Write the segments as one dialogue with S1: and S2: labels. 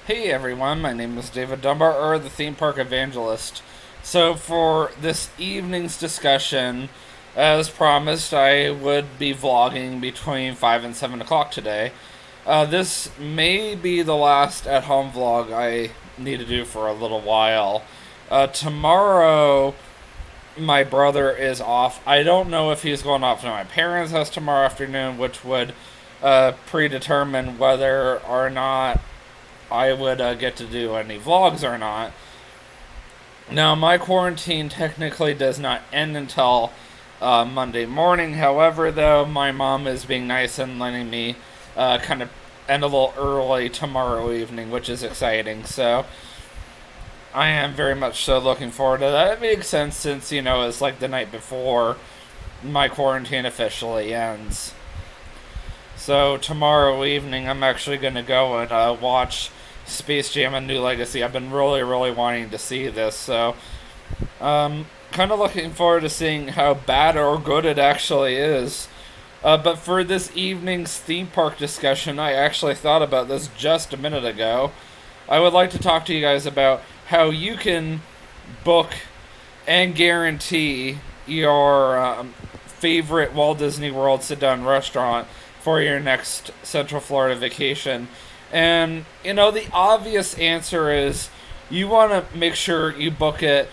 S1: Hey everyone, my name is David Dunbar, or the Theme Park Evangelist. So, for this evening's discussion, as promised, I would be vlogging between 5 and 7 o'clock today. This may be the last at home vlog I need to do for a little while. Tomorrow, my brother is off. I don't know if he's going off to my parents' house tomorrow afternoon, which would predetermine whether or not I would get to do any vlogs or not. Now, my quarantine technically does not end until Monday morning. However, though, my mom is being nice and letting me kind of end a little early tomorrow evening, which is exciting. So, I am very much so looking forward to that. It makes sense since, it's like the night before my quarantine officially ends. So, tomorrow evening, I'm actually going to go and watch Space Jam: A New Legacy. I've been really, really wanting to see this, so kind of looking forward to seeing how bad or good it actually is. But for this evening's theme park discussion, I actually thought about this just a minute ago. I would like to talk to you guys about how you can book and guarantee your favorite Walt Disney World sit-down restaurant for your next Central Florida vacation. And, the obvious answer is you want to make sure you book it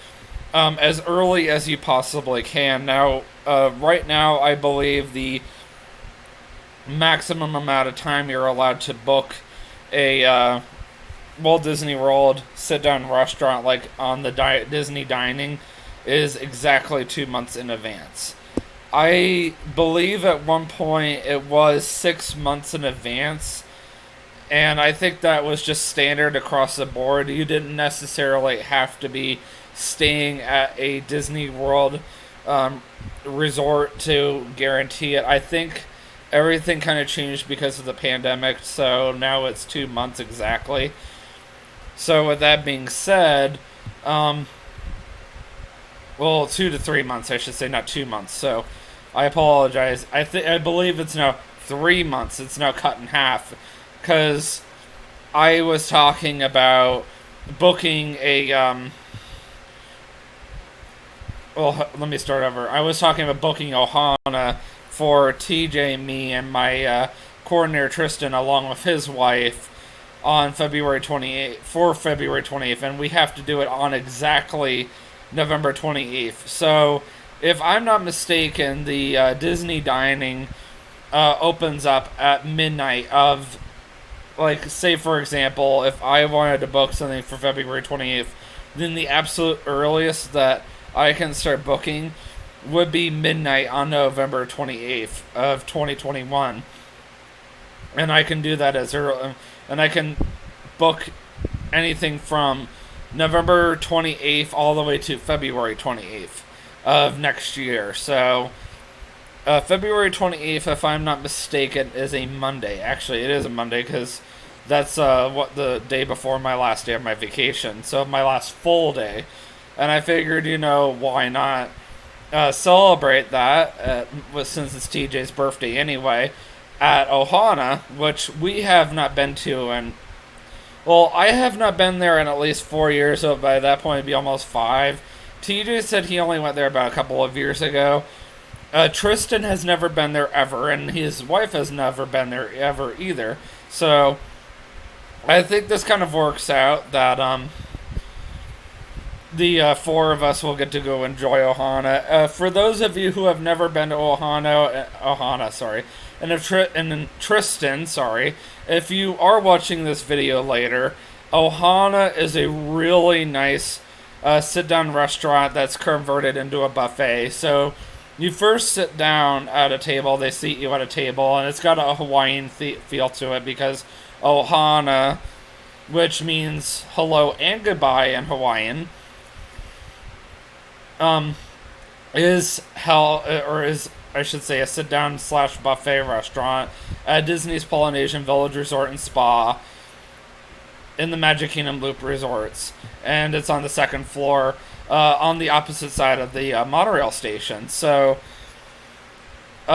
S1: as early as you possibly can. Now, right now, I believe the maximum amount of time you're allowed to book a Walt Disney World sit-down restaurant, like on the Disney Dining, is exactly 2 months in advance. I believe at one point it was 6 months in advance. And I think that was just standard across the board. You didn't necessarily have to be staying at a Disney World resort to guarantee it. I think everything kind of changed because of the pandemic, so now it's 2 months exactly. So with that being said, 2 to 3 months, I should say, not 2 months. So I apologize. I believe it's now 3 months. It's now cut in half. Because I was talking about booking let me start over. I was talking about booking Ohana for TJ, me, and my coordinator Tristan, along with his wife, on February 28th, for February 28th, and we have to do it on exactly November 28th. So, if I'm not mistaken, the Disney Dining opens up at midnight of, like, say for example, if I wanted to book something for February 28th, then the absolute earliest that I can start booking would be midnight on November 28th of 2021. And I can do that as early, and I can book anything from November 28th all the way to February 28th of next year. So, February 28th, if I'm not mistaken, is a Monday. Actually, it is a Monday because that's what the day before my last day of my vacation. So my last full day. And I figured, why not celebrate that, since it's TJ's birthday anyway, at Ohana, which we have not been to. And, well, I have not been there in at least 4 years, so by that point it'd be almost 5. TJ said he only went there about a couple of years ago. Tristan has never been there ever, and his wife has never been there ever either. So, I think this kind of works out that the 4 of us will get to go enjoy Ohana. For those of you who have never been to Ohana, sorry, and Tristan, sorry, if you are watching this video later, Ohana is a really nice sit-down restaurant that's converted into a buffet. So, you first sit down at a table, they seat you at a table, and it's got a Hawaiian feel to it because Ohana, which means hello and goodbye in Hawaiian, is I should say, a sit-down / buffet restaurant at Disney's Polynesian Village Resort and Spa in the Magic Kingdom Loop Resorts. And it's on the second floor, on the opposite side of the monorail station. So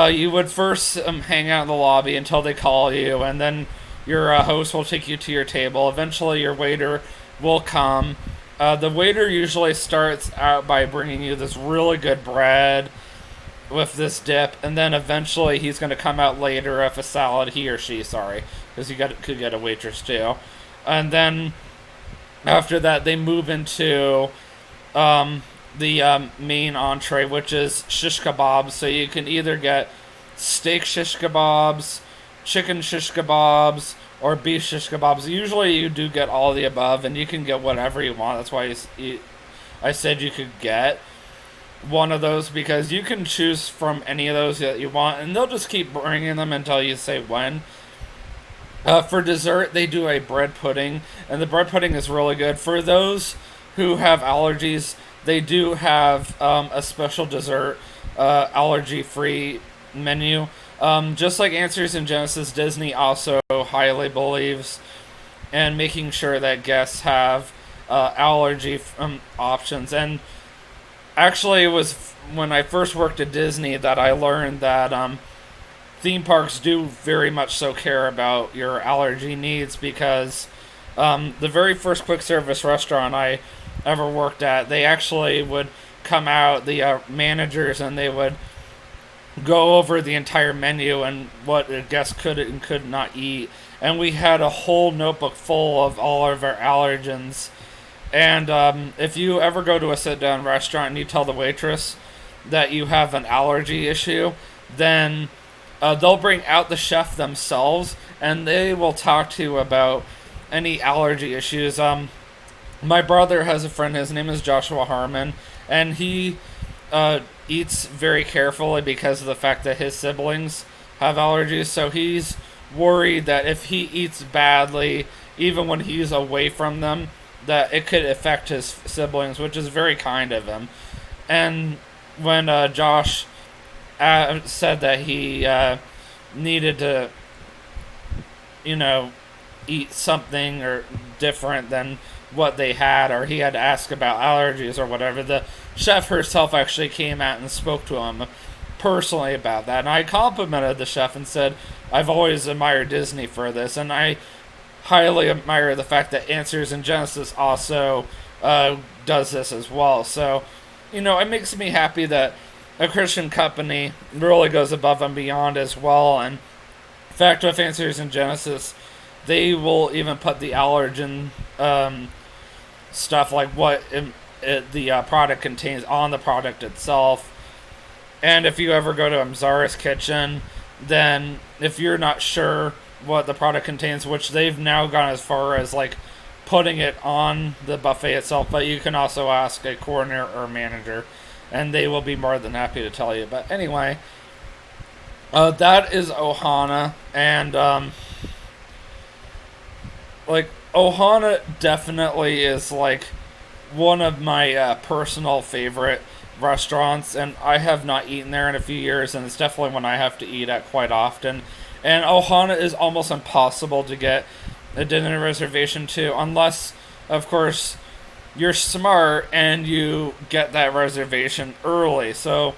S1: you would first hang out in the lobby until they call you, and then your host will take you to your table. Eventually, your waiter will come. The waiter usually starts out by bringing you this really good bread with this dip, and then eventually he's going to come out later with a salad. He or she, sorry, because could get a waitress too. And then after that, they move into the main entree, which is shish kebabs. So you can either get steak shish kebabs, chicken shish kebabs, or beef shish kebabs. Usually you do get all of the above, and you can get whatever you want. That's why I said you could get one of those, because you can choose from any of those that you want, and they'll just keep bringing them until you say when. For dessert, they do a bread pudding, and the bread pudding is really good. For those who have allergies, they do have a special dessert, allergy-free menu. Just like Answers in Genesis, Disney also highly believes in making sure that guests have allergy options. And actually, it was when I first worked at Disney that I learned that theme parks do very much so care about your allergy needs, because the very first quick service restaurant I ever worked at, they actually would come out, the managers, and they would go over the entire menu and what a guest could and could not eat. And we had a whole notebook full of all of our allergens. And if you ever go to a sit-down restaurant and you tell the waitress that you have an allergy issue, then they'll bring out the chef themselves, and they will talk to you about any allergy issues. My brother has a friend, his name is Joshua Harmon, and he eats very carefully because of the fact that his siblings have allergies. So he's worried that if he eats badly, even when he's away from them, that it could affect his siblings, which is very kind of him. And when Josh said that he needed to, eat something or different than what they had, or he had to ask about allergies or whatever, the chef herself actually came out and spoke to him personally about that. And I complimented the chef and said, I've always admired Disney for this, and I highly admire the fact that Answers in Genesis also does this as well. So, it makes me happy that a Christian company really goes above and beyond as well. And in fact, with Answers in Genesis, they will even put the allergen stuff, like what the product contains, on the product itself. And if you ever go to Amzara's Kitchen, then if you're not sure what the product contains, which they've now gone as far as like putting it on the buffet itself, but you can also ask a coordinator or manager, and they will be more than happy to tell you. But anyway, that is Ohana, and Ohana definitely is like one of my personal favorite restaurants, and I have not eaten there in a few years, and it's definitely one I have to eat at quite often. And Ohana is almost impossible to get a dinner reservation to, unless, of course, you're smart and you get that reservation early. So,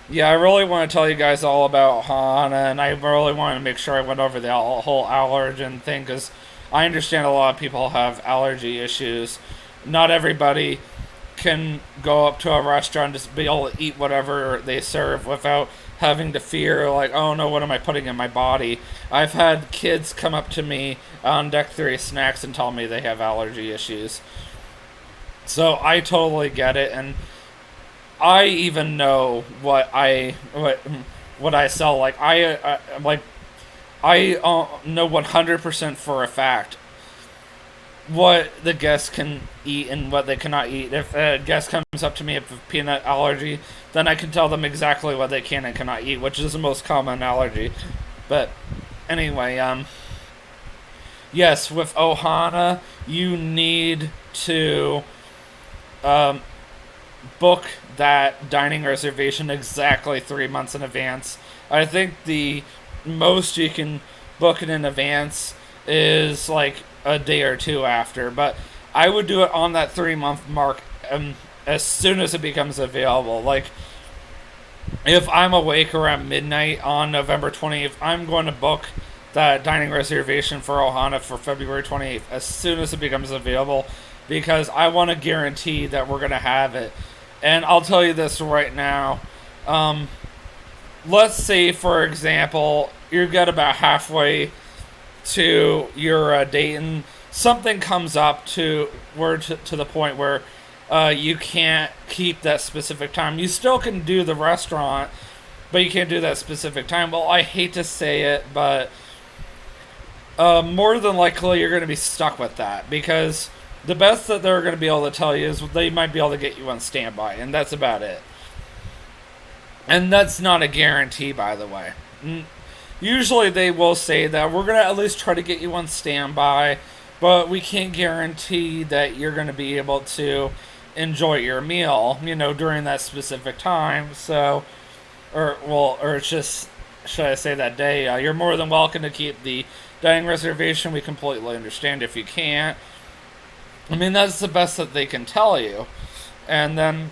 S1: yeah, I really want to tell you guys all about Ohana, and I really want to make sure I went over the whole allergen thing, because I understand a lot of people have allergy issues. Not everybody can go up to a restaurant and just be able to eat whatever they serve without having to fear, like, oh no, what am I putting in my body? I've had kids come up to me on Deck 3 Snacks and tell me they have allergy issues. So I totally get it, and I even know what I sell. Like I know 100% for a fact what the guests can eat and what they cannot eat. If a guest comes up to me with a peanut allergy, then I can tell them exactly what they can and cannot eat, which is the most common allergy. But anyway, yes, with Ohana, you need to book that dining reservation exactly 3 months in advance. I think the most you can book it in advance is like a day or two after, but I would do it on that 3 month mark as soon as it becomes available. Like, if I'm awake around midnight on November 20th, I'm going to book that dining reservation for Ohana for February 28th as soon as it becomes available, because I want to guarantee that we're going to have it. And I'll tell you this right now. Let's say, for example, you get about halfway to your date and something comes up to the point where you can't keep that specific time. You still can do the restaurant, but you can't do that specific time. Well, I hate to say it, but more than likely you're going to be stuck with that, because the best that they're going to be able to tell you is they might be able to get you on standby, and that's about it. And that's not a guarantee, by the way. Usually they will say that we're going to at least try to get you on standby, but we can't guarantee that you're going to be able to enjoy your meal, during that specific time. So, or it's just, should I say, that day. You're more than welcome to keep the dining reservation. We completely understand if you can't. I mean, that's the best that they can tell you. And then,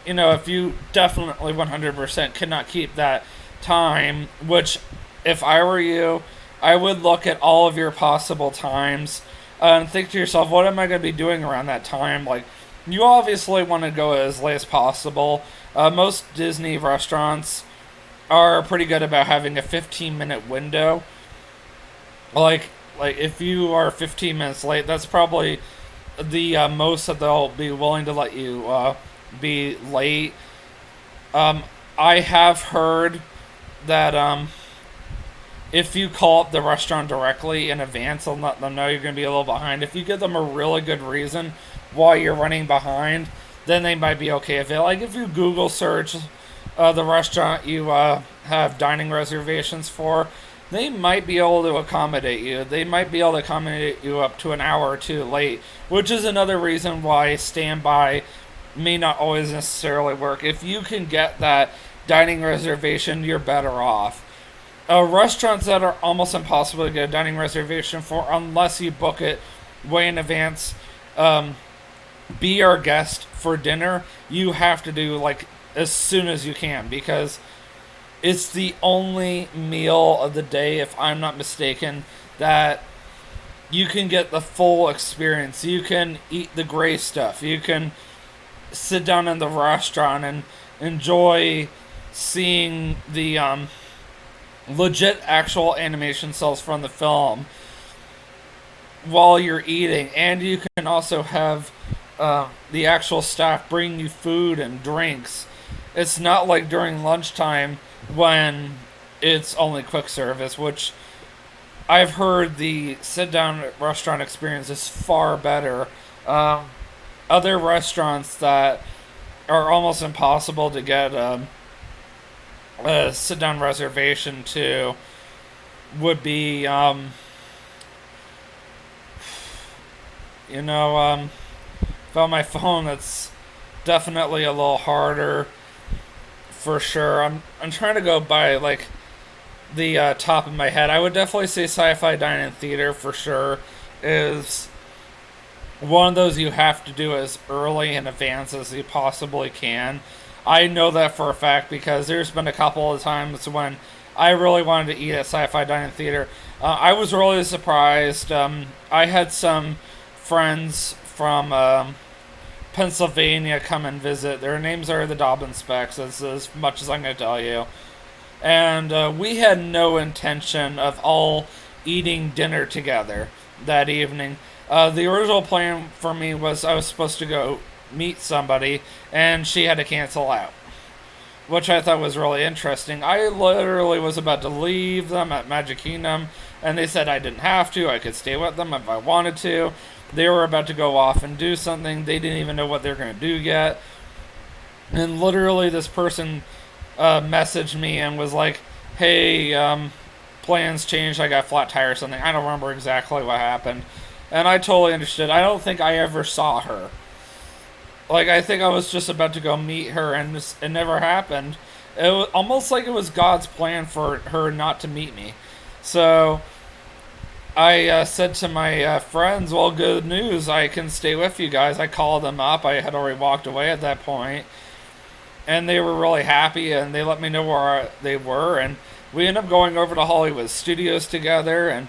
S1: if you definitely 100% cannot keep that time, which, if I were you, I would look at all of your possible times and think to yourself, what am I going to be doing around that time? Like, you obviously want to go as late as possible. Most Disney restaurants are pretty good about having a 15-minute window. Like if you are 15 minutes late, that's probably the most that they'll be willing to let you be late. I have heard that if you call up the restaurant directly in advance and let them know you're going to be a little behind, if you give them a really good reason why you're running behind, then they might be okay with it. Like, if you Google search the restaurant you have dining reservations for, they might be able to accommodate you. They might be able to accommodate you up to an hour or two late, which is another reason why standby may not always necessarily work. If you can get that dining reservation, you're better off. Restaurants that are almost impossible to get a dining reservation for unless you book it way in advance, Be Our Guest for dinner, you have to do as soon as you can, because it's the only meal of the day, if I'm not mistaken, that you can get the full experience. You can eat the gray stuff. You can sit down in the restaurant and enjoy seeing the legit actual animation cells from the film while you're eating. And you can also have the actual staff bring you food and drinks. It's not like during lunchtime when it's only quick service, which I've heard the sit-down restaurant experience is far better. Other restaurants that are almost impossible to get a sit-down reservation to would be, found my phone, that's definitely a little harder for sure. I'm trying to go by the top of my head. I would definitely say Sci-Fi Dine-In Theater for sure is one of those you have to do as early in advance as you possibly can. I know that for a fact because there's been a couple of times when I really wanted to eat at Sci-Fi Dine-In Theater. I was really surprised. I had some friends from Pennsylvania come and visit. Their names are the Dobbin Specs, that's as much as I'm going to tell you. And we had no intention of all eating dinner together that evening. The original plan for me was I was supposed to go meet somebody, and she had to cancel out, which I thought was really interesting. I literally was about to leave them at Magic Kingdom, and they said I didn't have to. I could stay with them if I wanted to. They were about to go off and do something. They didn't even know what they were going to do yet. And literally this person messaged me and was like, hey, plans changed. I got a flat tire or something. I don't remember exactly what happened. And I totally understood. I don't think I ever saw her. I think I was just about to go meet her, and it never happened. It was almost like it was God's plan for her not to meet me. So I said to my friends, well, good news, I can stay with you guys. I called them up. I had already walked away at that point. And they were really happy, and they let me know where they were. And We ended up going over to Hollywood Studios together, and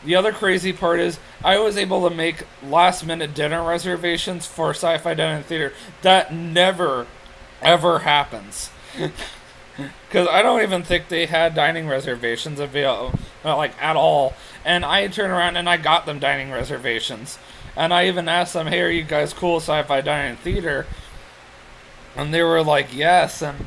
S1: the other crazy part is I was able to make last minute dinner reservations for Sci-Fi Dining Theater. That never, ever happens. Because I don't even think they had dining reservations available, like, at all. And I turned around and I got them dining reservations. And I even asked them, hey, are you guys cool with Sci-Fi Dining Theater? And they were like, yes. And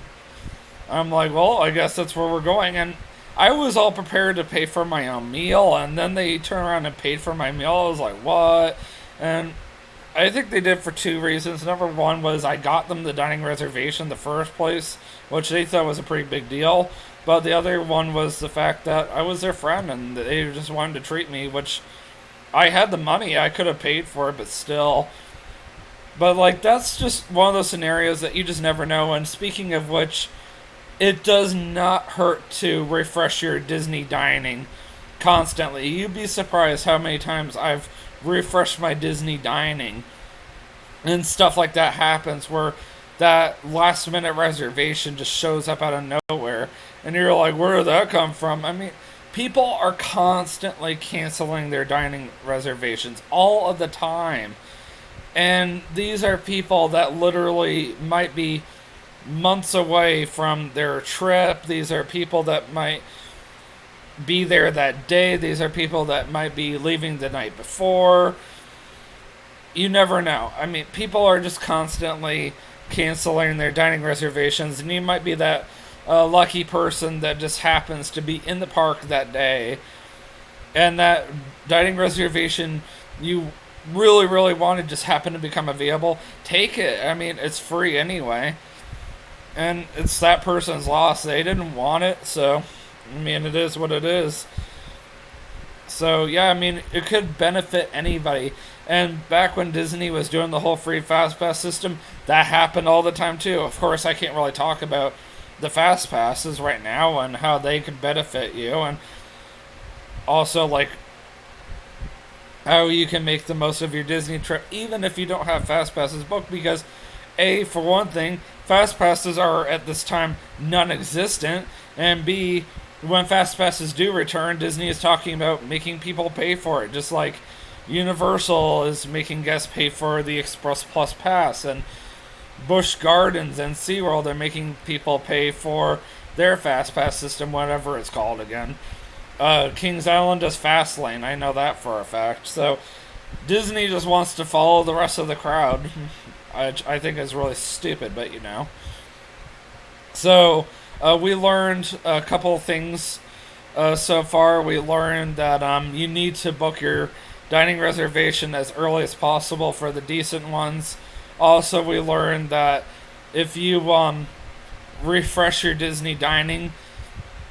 S1: I'm like, well, I guess that's where we're going. And I was all prepared to pay for my own meal. And then they turned around and paid for my meal. I was like, what? And I think they did for two reasons. Number one was I got them the dining reservation in the first place, which they thought was a pretty big deal. But the other one was the fact that I was their friend and they just wanted to treat me, which I had the money. I could have paid for it, but still. But, like, that's just one of those scenarios that you just never know. And speaking of which, it does not hurt to refresh your Disney dining constantly. You'd be surprised how many times I've refreshed my Disney dining and stuff like that happens where that last minute reservation just shows up out of nowhere and you're like, where did that come from? I mean, people are constantly canceling their dining reservations all of the time. And these are people that literally might be months away from their trip. These are people that might be there that day. These are people that might be leaving the night before. You never know. I mean, people are just constantly canceling their dining reservations, and you might be that lucky person that just happens to be in the park that day, and that dining reservation you really, really wanted just happened to become available. Take it. I mean, it's free anyway. And it's that person's loss. They didn't want it, so, I mean, it is what it is. So, yeah, I mean, it could benefit anybody. And back when Disney was doing the whole free Fast Pass system, that happened all the time, too. Of course, I can't really talk about the Fast Passes right now and how they could benefit you. And also, like, how you can make the most of your Disney trip, even if you don't have Fast Passes booked, because A, for one thing, Fast Passes are at this time non-existent, and B, when Fast Passes do return, Disney is talking about making people pay for it, just like Universal is making guests pay for the Express Plus Pass, and Busch Gardens and SeaWorld are making people pay for their Fast Pass system, whatever it's called again. Kings Island does Fastlane, I know that for a fact. So Disney just wants to follow the rest of the crowd. I think is really stupid, but you know. So we learned a couple of things so far. We learned that you need to book your dining reservation as early as possible for the decent ones. Also, we learned that if you refresh your Disney dining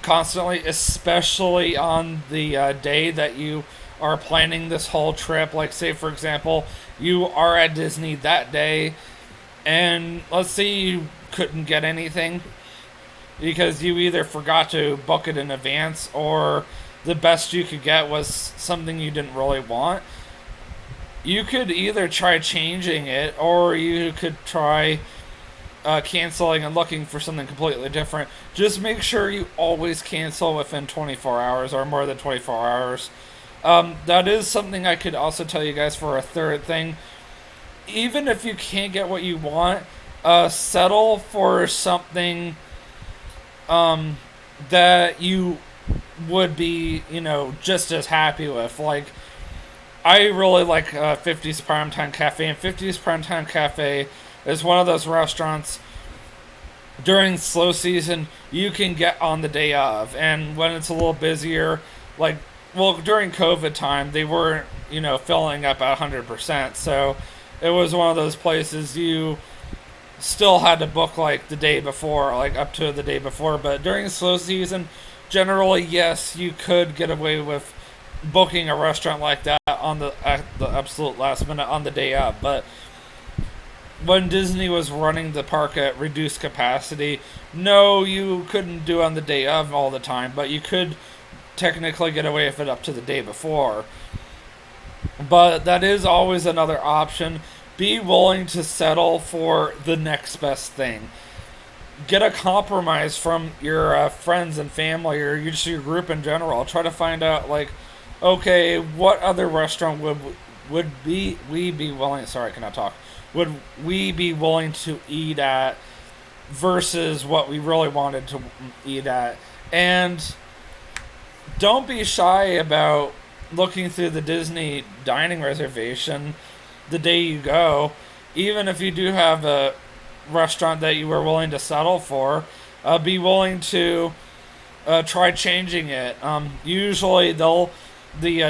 S1: constantly, especially on the day that you are planning this whole trip, like say for example you are at Disney that day and let's say you couldn't get anything because you either forgot to book it in advance or the best you could get was something you didn't really want, you could either try changing it or you could try canceling and looking for something completely different. Just make sure you always cancel within 24 hours or more than 24 hours. That is something I could also tell you guys for a third thing. Even if you can't get what you want, settle for something that you would be, just as happy with. Like, I really like 50's Primetime Cafe, and 50's Primetime Cafe is one of those restaurants during slow season you can get on the day of, and when it's a little busier, like, well, during COVID time, they weren't, filling up at 100%, so it was one of those places you still had to book, like, the day before, like, up to the day before, but during slow season, generally, yes, you could get away with booking a restaurant like that at the absolute last minute on the day of, but when Disney was running the park at reduced capacity, no, you couldn't do on the day of all the time, but you could technically get away with it up to the day before. But that is always another option. Be willing to settle for the next best thing. get a compromise from your friends and family, or just your group in general. Try to find out, like, okay, what other restaurant would be we be willing? Sorry, I cannot talk. Would we be willing to eat at versus what we really wanted to eat at? And don't be shy about looking through the Disney dining reservation the day you go, even if you do have a restaurant that you were willing to settle for. Be willing to try changing it. Usually, the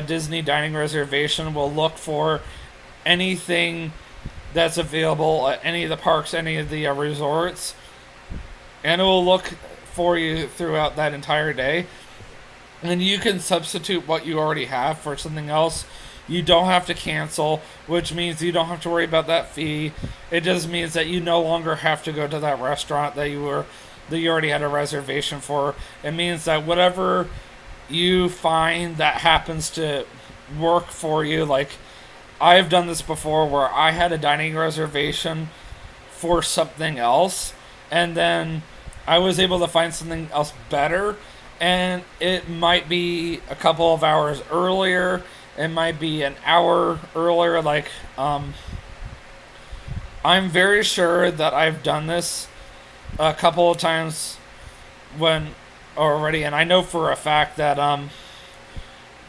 S1: Disney dining reservation will look for anything that's available at any of the parks, any of the resorts, and it will look for you throughout that entire day. And you can substitute what you already have for something else. You don't have to cancel, which means you don't have to worry about that fee. It just means that you no longer have to go to that restaurant that you already had a reservation for. It means that whatever you find that happens to work for you, like I've done this before where I had a dining reservation for something else, and then I was able to find something else better, and it might be a couple of hours earlier, it might be an hour earlier. Like, I'm very sure that I've done this a couple of times when already, and I know for a fact that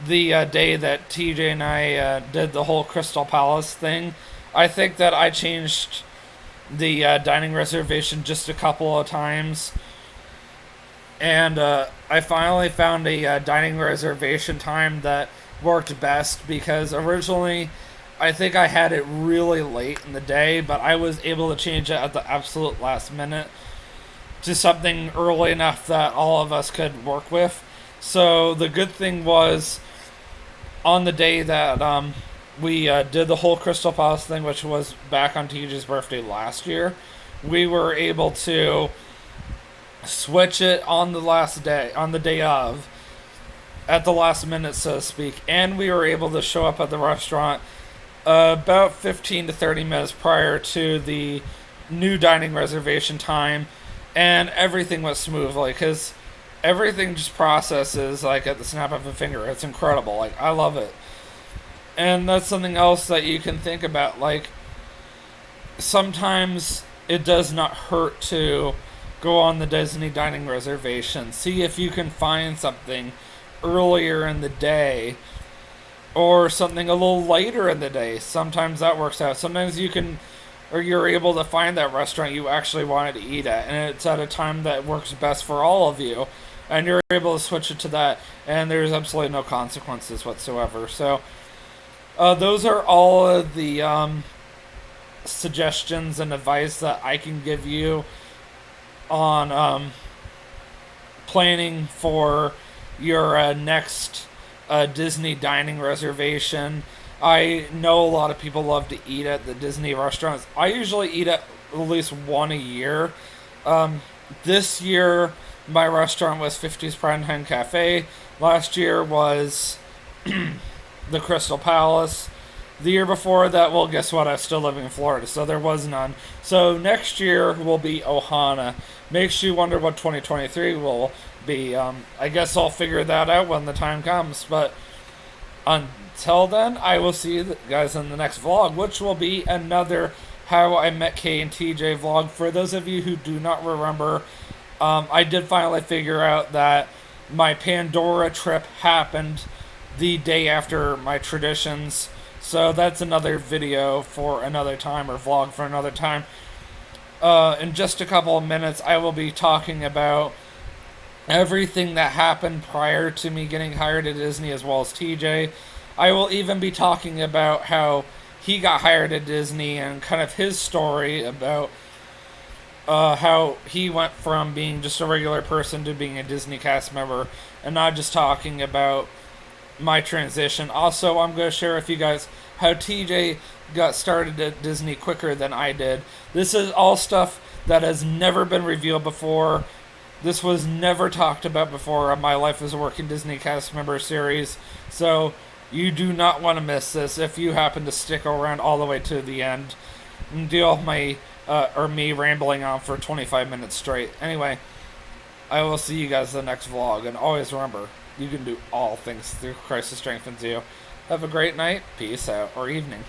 S1: the day that TJ and I did the whole Crystal Palace thing, I think that I changed the dining reservation just a couple of times, and I finally found a dining reservation time that worked best, because originally I think I had it really late in the day, but I was able to change it at the absolute last minute to something early enough that all of us could work with. So the good thing was, on the day that we did the whole Crystal Palace thing, which was back on TJ's birthday last year, we were able to switch it on the last day, on the day of, at the last minute, so to speak, and we were able to show up at the restaurant about 15 to 30 minutes prior to the new dining reservation time, and everything went smoothly, because everything just processes like at the snap of a finger. It's incredible. Like, I love it. And that's something else that you can think about. Like, sometimes it does not hurt to go on the Disney dining reservation. See if you can find something earlier in the day or something a little later in the day. Sometimes that works out. Sometimes you can, or you're able to find that restaurant you actually wanted to eat at, and it's at a time that works best for all of you, and you're able to switch it to that, and there's absolutely no consequences whatsoever. So those are all of the suggestions and advice that I can give you on planning for your next Disney dining reservation. I know a lot of people love to eat at the Disney restaurants. I usually eat at least one a year. This year, my restaurant was 50's Primetime Cafe. Last year was the Crystal Palace. The year before that, well, guess what? I still live in Florida, so there was none. So next year will be Ohana. Makes you wonder what 2023 will be. I guess I'll figure that out when the time comes. But until then, I will see you guys in the next vlog, which will be another How I Met Kay and TJ vlog. For those of you who do not remember, I did finally figure out that my Pandora trip happened the day after my traditions. So that's another video for another time, or vlog for another time. In just a couple of minutes, I will be talking about everything that happened prior to me getting hired at Disney, as well as TJ. I will even be talking about how he got hired at Disney and kind of his story about how he went from being just a regular person to being a Disney cast member, and not just talking about my transition. Also, I'm going to share with you guys how TJ got started at Disney quicker than I did. This is all stuff that has never been revealed before. This was never talked about before on My Life as a Working Disney Cast Member series. So you do not want to miss this if you happen to stick around all the way to the end and deal with my or me rambling on for 25 minutes straight. Anyway, I will see you guys in the next vlog, and always remember, you can do all things through Christ who strengthens you. Have a great night, peace out, or evening.